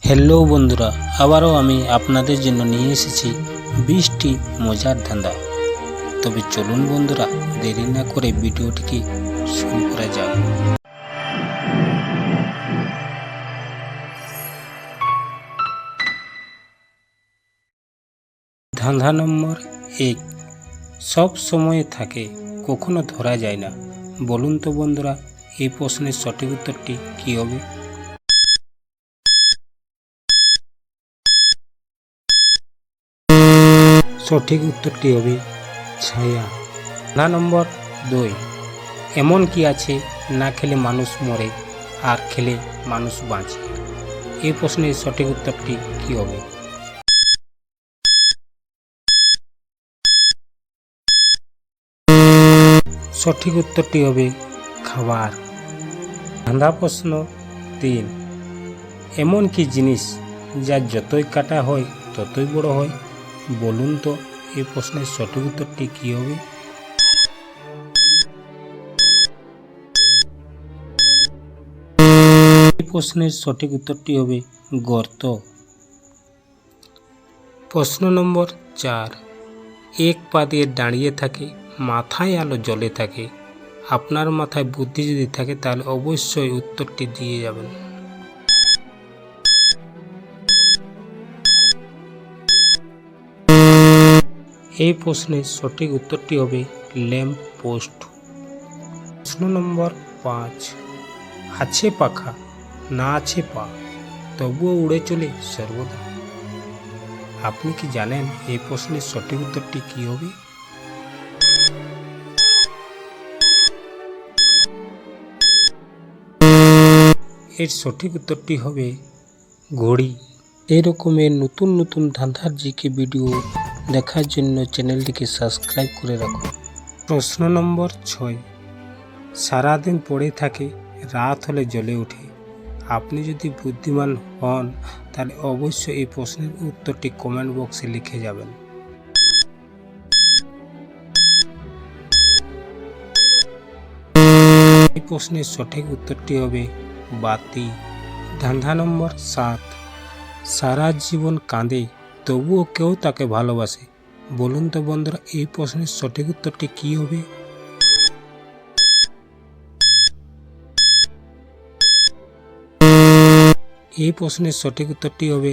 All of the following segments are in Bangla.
হ্যালো বন্ধুরা, আবারও আমি আপনাদের জন্য নিয়ে এসেছি 20টি মজার ধাঁধা। তবে চলুন বন্ধুরা, দেরি না করে ভিডিওটিকে শুরু করা যাক। ধাঁধা নম্বর 1, সব সময় থাকে, কখনো ধরা যায় না। বলুন তো বন্ধুরা, এই প্রশ্নের সঠিক উত্তরটি কী হবে? সঠিক উত্তরটি হবে ছায়া। ধাঁধা নম্বর 2, এমন কি আছে না খেলে মানুষ মরে আর খেলে মানুষ বাঁচে? এই প্রশ্নের সঠিক উত্তরটি কী হবে? সঠিক উত্তরটি হবে খাবার। ধাঁধা প্রশ্ন 3, এমন কি জিনিস যা যতই কাটা হয় ততই বড় হয়? বলুন তো এই প্রশ্নের সঠিক উত্তরটি কী হবে? এই প্রশ্নের সঠিক উত্তরটি হবে গর্ত। প্রশ্ন নম্বর 4, এক পা দিয়ে দাঁড়িয়ে থাকে, মাথায় আলো জ্বলে থাকে। আপনার মাথায় বুদ্ধি যদি থাকে তাহলে অবশ্যই উত্তরটি দিয়ে যাবেন। এই প্রশ্নের সঠিক উত্তরটি হবে ল্যাম্প পোস্ট। প্রশ্ন নম্বর 5, আছে পাখা না আছে পা, তবুও উড়ে চলে সর্বদা। আপনি কি জানেন এই প্রশ্নের সঠিক উত্তরটি কী হবে? এর সঠিক উত্তরটি হবে ঘড়ি। এই রকমের নতুন নতুন ধাঁধার জিকে ভিডিও দেখার জন্য চ্যানেলটিকে সাবস্ক্রাইব করে রাখুন। প্রশ্ন নম্বর 6, সারাদিন পড়ে থাকে, রাত হলে জ্বলে ওঠে। আপনি যদি বুদ্ধিমান হন তাহলে অবশ্যই এই প্রশ্নের উত্তরটি কমেন্ট বক্সে লিখে যাবেন। এই প্রশ্নের সঠিক উত্তরটি হবে বাতি। ধাঁধা নম্বর 7, সারা জীবন কাঁদে তবুও কেউ তাকে ভালোবাসে। বলুন তো বন্ধুরা, এই প্রশ্নের সঠিক উত্তরটি কী হবে? এই প্রশ্নের সঠিক উত্তরটি হবে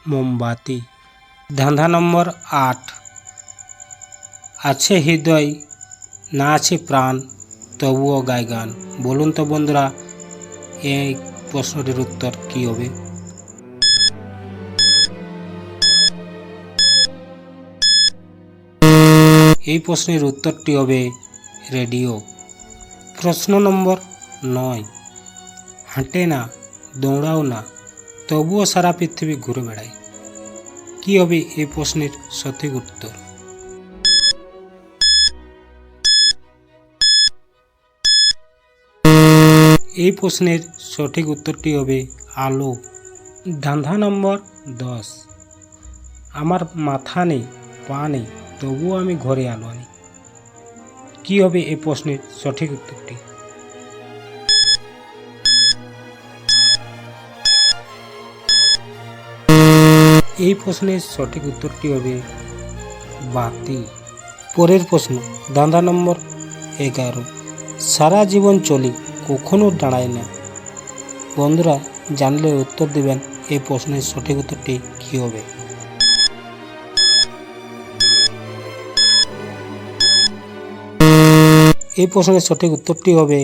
মোমবাতি। ধাঁধা নম্বর 8, আছে হৃদয় না আছে প্রাণ, তবুও গায় গান। বলুন তো বন্ধুরা, এই প্রশ্নটির উত্তর কী হবে? এই প্রশ্নের উত্তরটি হবে রেডিও। প্রশ্ন নম্বর 9, হাঁটে না, দৌড়াও না, তবুও সারা পৃথিবী ঘুরে বেড়ায়। কী হবে এই প্রশ্নের সঠিক উত্তর? এই প্রশ্নের সঠিক উত্তরটি হবে আলো। ধাঁধা নম্বর 10, আমার মাথা নেই, পা নেই, তবুও আমি ঘরে আলো আনি। কী হবে এই প্রশ্নের সঠিক উত্তরটি? এই প্রশ্নের সঠিক উত্তরটি হবে বাতি। পরের প্রশ্ন, ধাঁধা নম্বর 11, সারা জীবন চলি, কখনো দাঁড়ায় না। বন্ধুরা জানলে উত্তর দেবেন এই প্রশ্নের সঠিক উত্তরটি কী হবে? এই প্রশ্নের সঠিক উত্তরটি হবে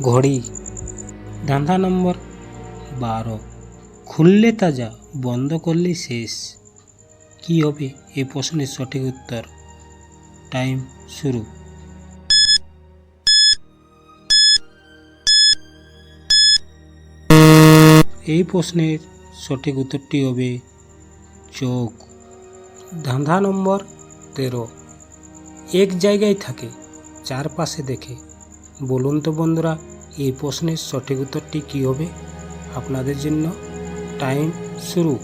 ঘড়ি। ধাঁধা নম্বর 12, খুললে তাজা, বন্ধ করলে শেষ। কী হবে এই প্রশ্নের সঠিক উত্তর? টাইম শুরু। এই প্রশ্নের সঠিক উত্তরটি হবে চোখ। ধাঁধা নম্বর 13, এক জায়গায় থাকে, চারপাশে দেখে। বলুন তো বন্ধুরা, এই প্রশ্নের সঠিক উত্তরটি কী হবে? আপনাদের জন্য টাইম শুরু।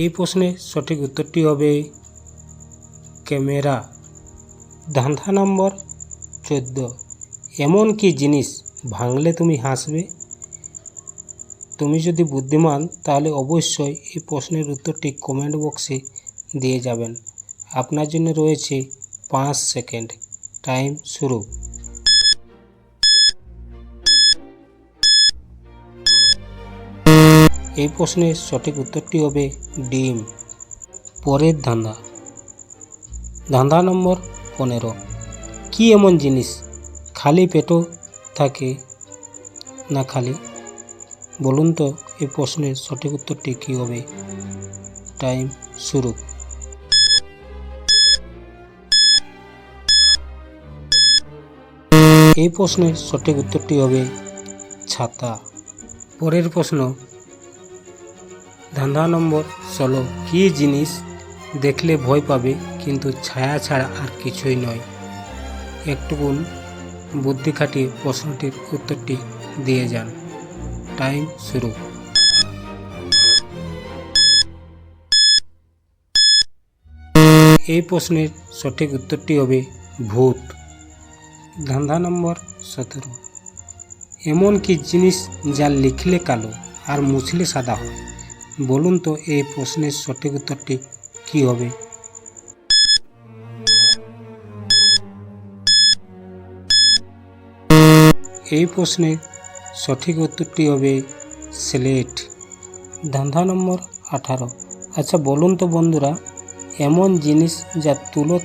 এই প্রশ্নের সঠিক উত্তরটি হবে ক্যামেরা। ধাঁধা নম্বর 14 এমন কি জিনিস ভাঙলে তুমি হাসবে? তুমি যদি বুদ্ধিমান তাহলে অবশ্যই এই প্রশ্নের উত্তরটি কমেন্ট বক্সে দিয়ে যাবেন। আপনার জন্য রয়েছে 5 সেকেন্ড। টাইম শুরু। এই প্রশ্নের সঠিক উত্তরটি হবে ডিম। পরের ধাঁধা। ধাঁধা নম্বর 15। কি এমন জিনিস খালি পেটও থাকে না খালি? বলুন তো এই প্রশ্নের সঠিক উত্তরটি কী হবে? টাইম শুরু। এই প্রশ্নের সঠিক উত্তরটি হবে ছাতা। পরের প্রশ্ন। ধাঁধা নম্বর 16। কি জিনিস দেখলে ভয় পাবে কিন্তু ছায়া ছাড়া আর কিছুই নয়? একটুকুন বুদ্ধি খাটিয়ে প্রশ্নটির উত্তরটি দিয়ে যান। টাইম শুরু। এই প্রশ্নের সঠিক উত্তরটি হবে ভূত। ধাঁধা নম্বর 17। এমন কি জিনিস যা লিখলে কালো আর মুছলে সাদা হয়? বলুন তো এই প্রশ্নের সঠিক উত্তরটি কী হবে? এই প্রশ্নের সঠিক উত্তরটি হবে স্লেট। ধাঁধা নম্বর 18। আচ্ছা বলুন তো বন্ধুরা, এমন জিনিস যা তুলোর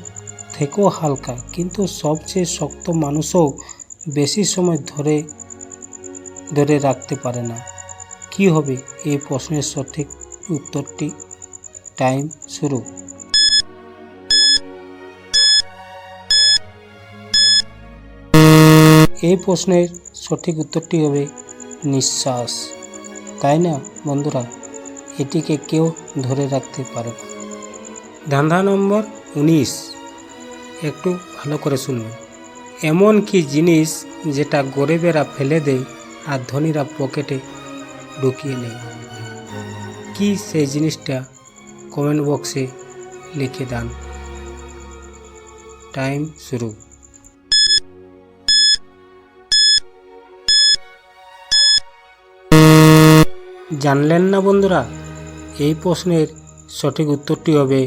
থেকেও হালকা কিন্তু সবচেয়ে শক্ত মানুষও বেশি সময় ধরে রাখতে পারে না, কি হবে এই প্রশ্নের সঠিক উত্তরটি? টাইম শুরু। এই প্রশ্নের সঠিক উত্তরটি হবে নিঃশ্বাস। তাই না বন্ধুরা? এটিকে কেউ ধরে রাখতে পারে না। ধাঁধা নম্বর 19। একটু ভালো করে শুনবেন। এমন কি জিনিস যেটা গরিবেরা ফেলে দেয় আর ধনীরা পকেটে ঢুকিয়ে নেয়? কি সেই জিনিসটা? কমেন্ট বক্সে লিখে দেন। টাইম শুরু। জানলেন না বন্ধুরা? এই প্রশ্নের সঠিক উত্তরটি হবে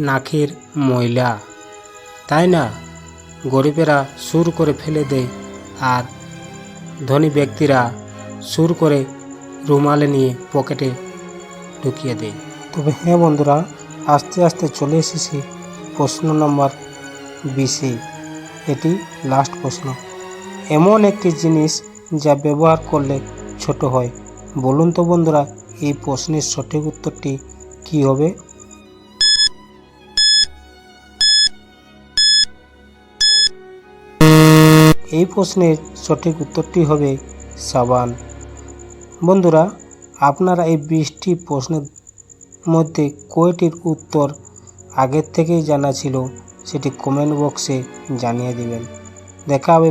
নাকের ময়লা। তাই না? গরিবেরা সুর করে ফেলে দেয় আর ধনী ব্যক্তিরা সুর করে রুমালে নিয়ে পকেটে ঢুকিয়ে দেয়। তবে হ্যাঁ বন্ধুরা, আস্তে আস্তে চলে এসেছি প্রশ্ন নম্বর 20। এটি লাস্ট প্রশ্ন। এমন একটি জিনিস যা ব্যবহার করলে ছোট হয়? বলুন তো বন্ধুরা এই প্রশ্নের সঠিক উত্তরটি কী হবে? এই প্রশ্নের সঠিক উত্তরটি হবে সাবান। বন্ধুরা, আপনারা এই 20টি প্রশ্নের মধ্যে কয়টির উত্তর আগের থেকেই জানা ছিল সেটি কমেন্ট বক্সে জানিয়ে দিবেন। দেখা হবে